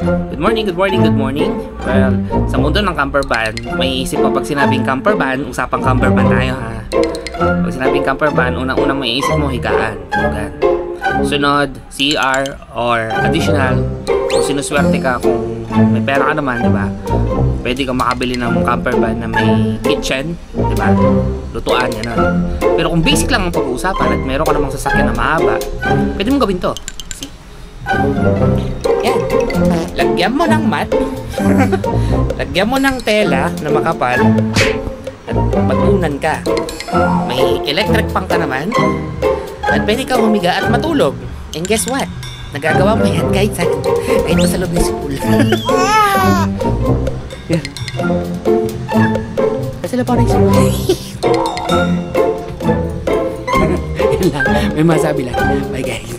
Good morning, good morning, good morning. Well, sa mundo ng camper van, may isip pa pag sinabing camper van, usapang camper van tayo ha. Pag sinabing camper van, unang-unang may isip mo higaan. Higaan. Sunod, CR or additional. Kung sinuswerte ka, kung may pera ka naman, di ba? Pwede kang makabili ng camper van na may kitchen, di ba? Lutuan, yan. Pero kung basic lang ang pag-uusapan at meron ka namang sasakyan na mahaba, pwede mong gawin to. See? Yan. Lagyan mo ng mat. Lagyan mo ng tela na makapal. At mag-unan ka. May electric fan ka naman. At pwede kang humiga at matulog. And guess what? Nagagawa mo yan kahit saan. Kahit sa loob ng school. Yan. Kasi pa rin school. Yan lang. May masabi lang. Bye guys.